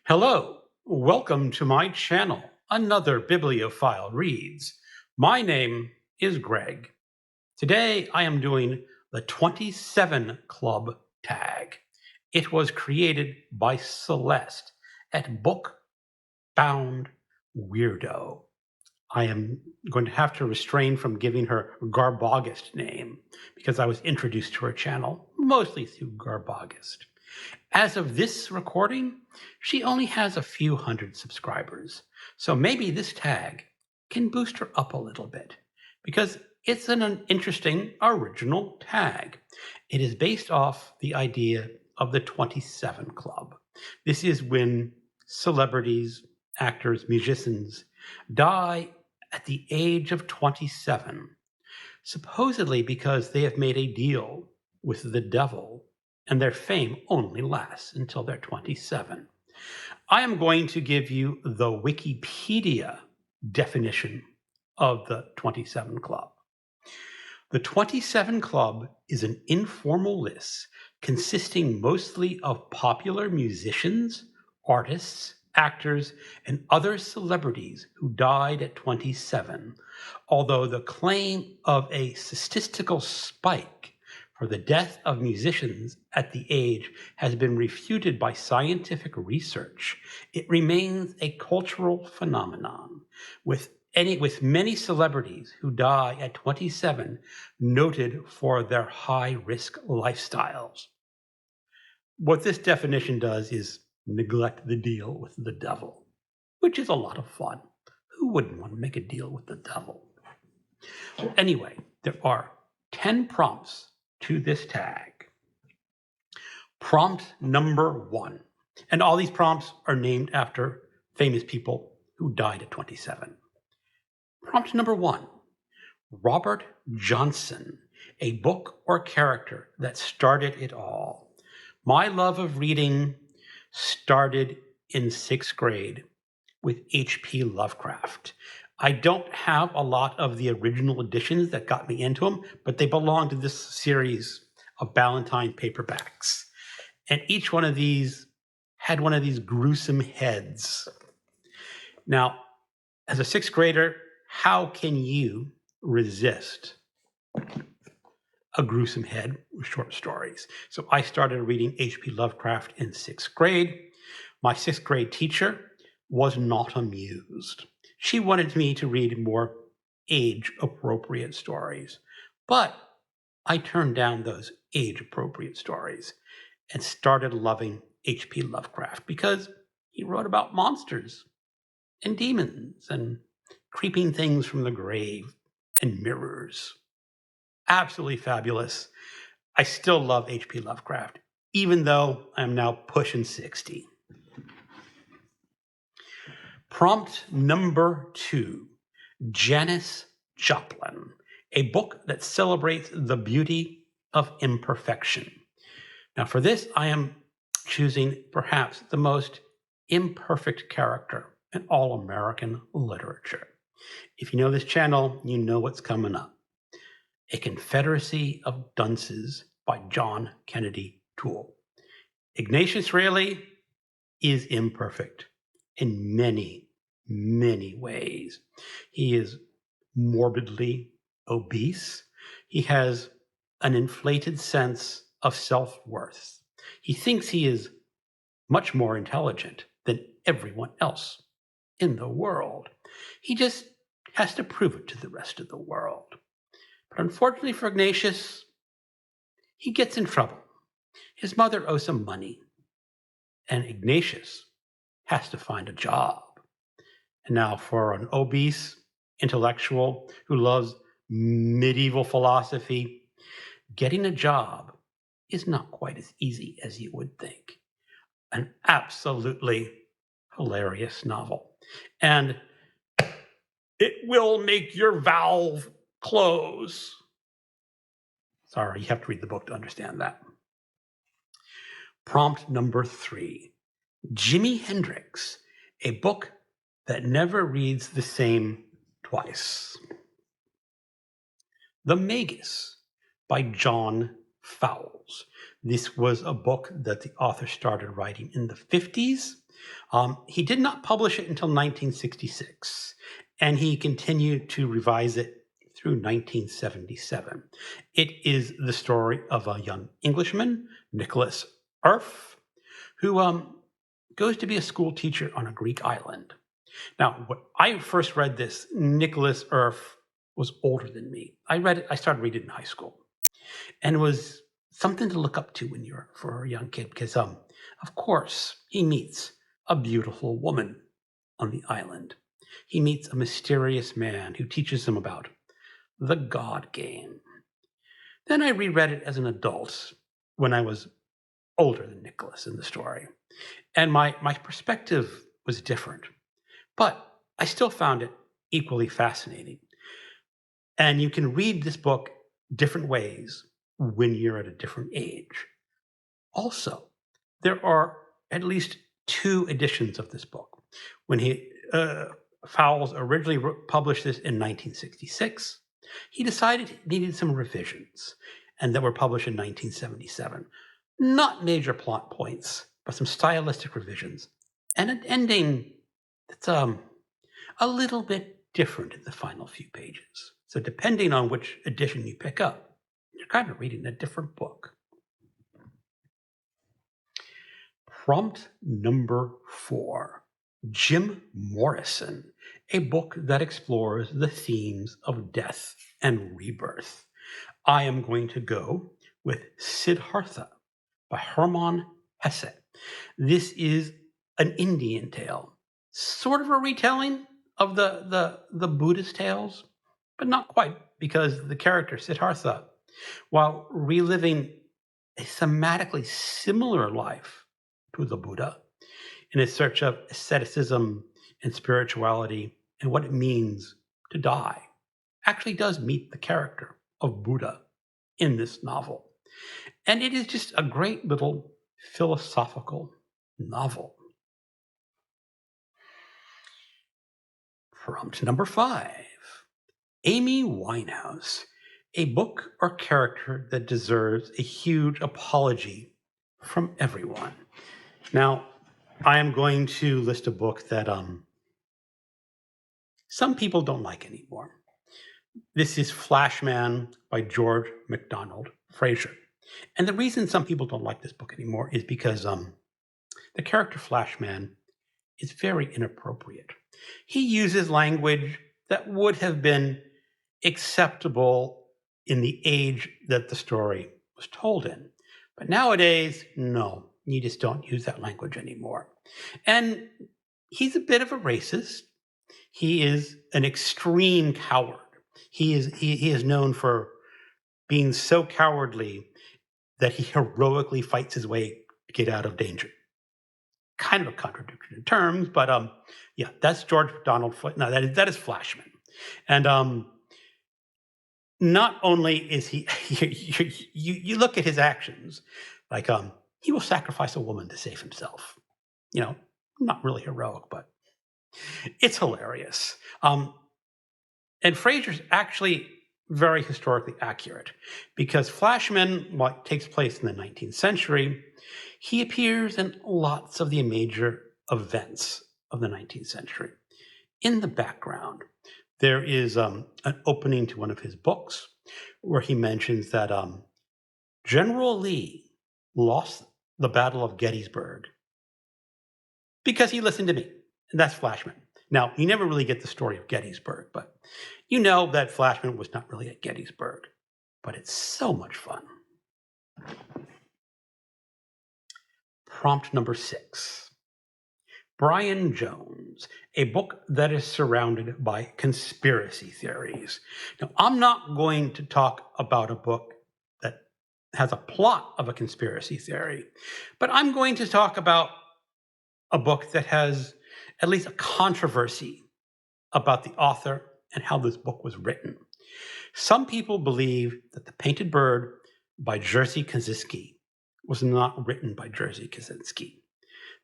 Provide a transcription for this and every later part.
Hello, welcome to my channel, Another Bibliophile Reads. My name is Greg. Today I am doing the 27 Club tag. It was created by Celeste at Book Bound Weirdo. I am going to have to refrain from giving her Garbogist name because I was introduced to her channel mostly through Garbogist. As of this recording, she only has a few hundred subscribers, so maybe this tag can boost her up a little bit because it's an interesting original tag. It is based off the idea of the 27 Club. This is when celebrities, actors, musicians die at the age of 27, supposedly because they have made a deal with the devil and their fame only lasts until they're 27. I am going to give you the Wikipedia definition of the 27 Club. The 27 Club is an informal list consisting mostly of popular musicians, artists, actors, and other celebrities who died at 27, although the claim of a statistical spike for the death of musicians at the age has been refuted by scientific research. It remains a cultural phenomenon, with many celebrities who die at 27 noted for their high-risk lifestyles. What this definition does is neglect the deal with the devil, which is a lot of fun. Who wouldn't want to make a deal with the devil? So anyway, there are 10 prompts to this tag. Prompt number 1. And all these prompts are named after famous people who died at 27. Prompt number 1. Robert Johnson, a book or character that started it all. My love of reading started in 6th grade with H.P. Lovecraft. I don't have a lot of the original editions that got me into them, but they belong to this series of Ballantine paperbacks. And each one of these had one of these gruesome heads. Now, as a 6th grader, how can you resist a gruesome head with short stories? So I started reading H.P. Lovecraft in 6th grade. My 6th grade teacher was not amused. She wanted me to read more age-appropriate stories, but I turned down those age-appropriate stories and started loving H.P. Lovecraft because he wrote about monsters and demons and creeping things from the grave and mirrors. Absolutely fabulous. I still love H.P. Lovecraft, even though I'm now pushing 60. Prompt number 2, Janis Joplin, a book that celebrates the beauty of imperfection. Now for this, I am choosing perhaps the most imperfect character in all American literature. If you know this channel, you know what's coming up. A Confederacy of Dunces by John Kennedy Toole. Ignatius Reilly is imperfect in many, many ways. He is morbidly obese. He has an inflated sense of self-worth. He thinks he is much more intelligent than everyone else in the world. He just has to prove it to the rest of the world. But unfortunately for Ignatius, he gets in trouble. His mother owes him money, and Ignatius has to find a job. And now for an obese intellectual who loves medieval philosophy, getting a job is not quite as easy as you would think. An absolutely hilarious novel. And it will make your valve close. Sorry, you have to read the book to understand that. Prompt number 3, Jimi Hendrix, a book that never reads the same twice. The Magus by John Fowles. This was a book that the author started writing in the 50s. He did not publish it until 1966, and he continued to revise it through 1977. It is the story of a young Englishman, Nicholas Earth, who goes to be a school teacher on a Greek island. Now, when I first read this, Nicholas Earth was older than me. I started reading it in high school, and it was something to look up to when you're for a young kid, because of course he meets a beautiful woman on the island. He meets a mysterious man who teaches him about the God game. Then I reread it as an adult when I was older than Nicholas in the story, and my perspective was different, but I still found it equally fascinating. And you can read this book different ways when you're at a different age. Also, there are at least two editions of this book. When Fowles originally published this in 1966, he decided he needed some revisions, and that were published in 1977. Not major plot points, but some stylistic revisions, and an ending that's a little bit different in the final few pages. So depending on which edition you pick up, you're kind of reading a different book. Prompt number 4, Jim Morrison, a book that explores the themes of death and rebirth. I am going to go with Siddhartha by Hermann Hesse. This is an Indian tale, sort of a retelling of the Buddhist tales, but not quite, because the character Siddhartha, while reliving a thematically similar life to the Buddha in his search of asceticism and spirituality and what it means to die, actually does meet the character of Buddha in this novel. And it is just a great little philosophical novel. Prompt number 5, Amy Winehouse, a book or character that deserves a huge apology from everyone. Now, I am going to list a book that some people don't like anymore. This is Flashman by George MacDonald Fraser. And the reason some people don't like this book anymore is because the character Flashman is very inappropriate. He uses language that would have been acceptable in the age that the story was told in. But nowadays, no, you just don't use that language anymore. And he's a bit of a racist. He is an extreme coward. He is known for being so cowardly that he heroically fights his way to get out of danger. Kind of a contradiction in terms, but yeah, that's George MacDonald. No, that is Flashman. And not only is he, you look at his actions, like he will sacrifice a woman to save himself. You know, not really heroic, but it's hilarious. And Fraser's actually very historically accurate, because Flashman, what takes place in the 19th century, he appears in lots of the major events of the 19th century. In the background, there is an opening to one of his books where he mentions that General Lee lost the Battle of Gettysburg because he listened to me. And that's Flashman. Now, you never really get the story of Gettysburg, but you know that Flashman was not really at Gettysburg. But it's so much fun. Prompt number 6. Brian Jones, a book that is surrounded by conspiracy theories. Now, I'm not going to talk about a book that has a plot of a conspiracy theory, but I'm going to talk about a book that has at least a controversy about the author and how this book was written. Some people believe that The Painted Bird by Jerzy Kosinski was not written by Jerzy Kosinski.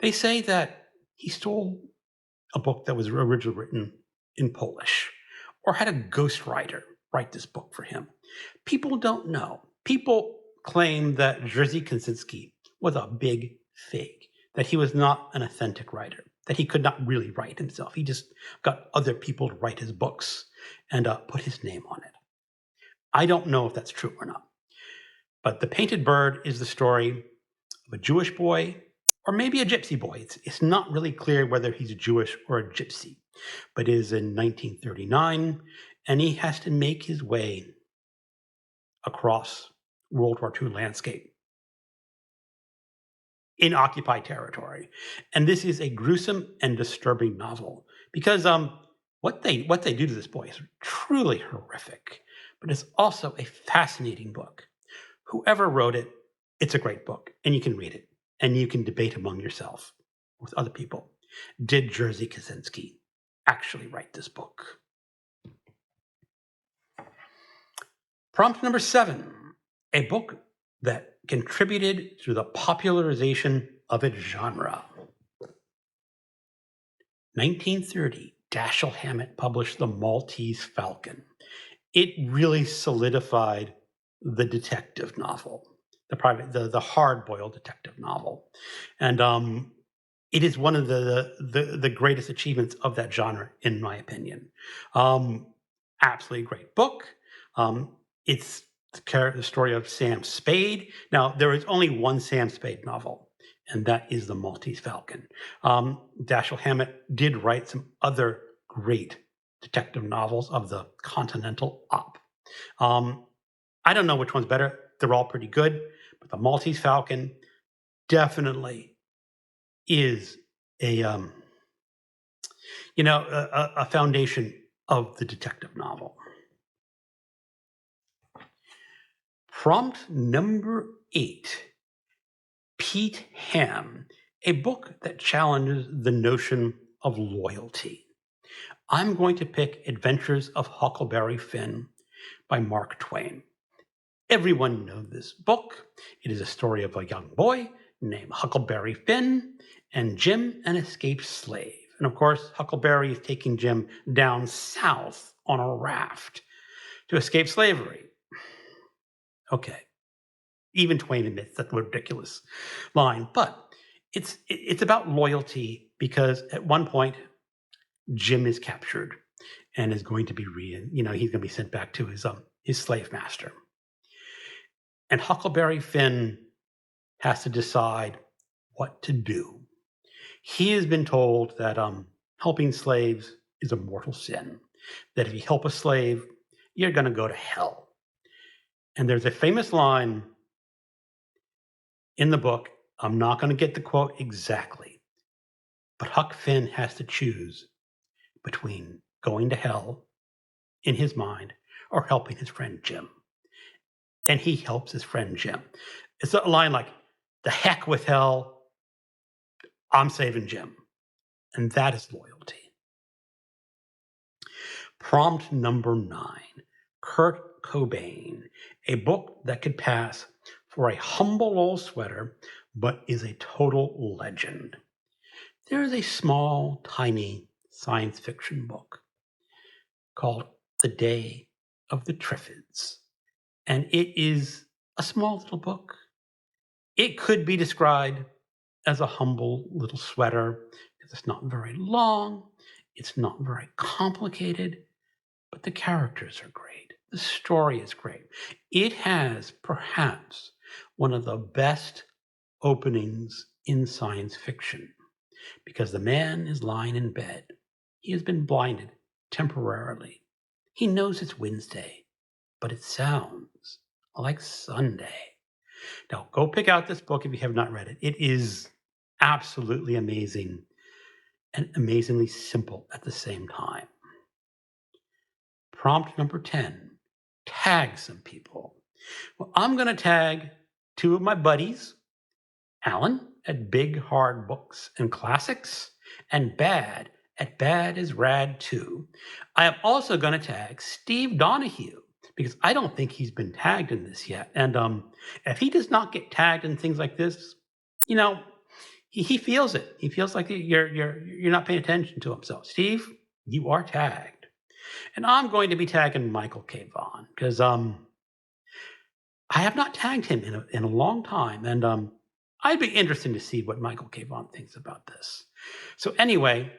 They say that he stole a book that was originally written in Polish, or had a ghostwriter write this book for him. People don't know. People claim that Jerzy Kosinski was a big fake, that he was not an authentic writer, that he could not really write himself. He just got other people to write his books and put his name on it. I don't know if that's true or not. But The Painted Bird is the story of a Jewish boy, or maybe a gypsy boy. It's not really clear whether he's Jewish or a gypsy, but it is in 1939, and he has to make his way across World War II landscape in occupied territory. And this is a gruesome and disturbing novel because what they do to this boy is truly horrific, but it's also a fascinating book. Whoever wrote it, it's a great book, and you can read it, and you can debate among yourself with other people. Did Jerzy Kosinski actually write this book? Prompt number 7, a book that contributed to the popularization of its genre. 1930, Dashiell Hammett published The Maltese Falcon. It really solidified the detective novel, the hard-boiled detective novel. And it is one of the greatest achievements of that genre, in my opinion. Absolutely great book. It's the story of Sam Spade. Now, there is only one Sam Spade novel, and that is The Maltese Falcon. Dashiell Hammett did write some other great detective novels of the continental up. I don't know which one's better. They're all pretty good, but The Maltese Falcon definitely is a foundation of the detective novel. Prompt number 8, Pete Ham, a book that challenges the notion of loyalty. I'm going to pick Adventures of Huckleberry Finn by Mark Twain. Everyone knows this book. It is a story of a young boy named Huckleberry Finn and Jim, an escaped slave. And of course, Huckleberry is taking Jim down south on a raft to escape slavery. Okay. Even Twain admits that's a ridiculous line, but it's about loyalty because at one point Jim is captured and is going to be he's going to be sent back to his slave master. And Huckleberry Finn has to decide what to do. He has been told that helping slaves is a mortal sin, that if you help a slave, you're going to go to hell. And there's a famous line in the book. I'm not going to get the quote exactly, but Huck Finn has to choose between going to hell in his mind or helping his friend Jim. And he helps his friend Jim. It's a line like, the heck with hell, I'm saving Jim. And that is loyalty. Prompt number 9, Kurt Cobain, a book that could pass for a humble old sweater, but is a total legend. There is a small, tiny science fiction book called The Day of the Triffids. And it is a small little book. It could be described as a humble little sweater because it's not very long, it's not very complicated, but the characters are great. The story is great. It has perhaps one of the best openings in science fiction because the man is lying in bed. He has been blinded temporarily. He knows it's Wednesday, but it sounds like Sunday. Now, go pick out this book if you have not read it. It is absolutely amazing and amazingly simple at the same time. Prompt number 10, tag some people. Well, I'm going to tag 2 of my buddies, Alan at Big Hard Books and Classics, and Bad at Bad is Rad 2. I am also going to tag Steve Donahue because I don't think he's been tagged in this yet. And if he does not get tagged in things like this, he feels it. He feels like you're not paying attention to him. So, Steve, you are tagged. And I'm going to be tagging Michael K. Vaughan because I have not tagged him in a long time. And I'd be interested to see what Michael Cobain thinks about this. So anyway,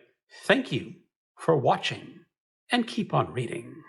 thank you for watching and keep on reading.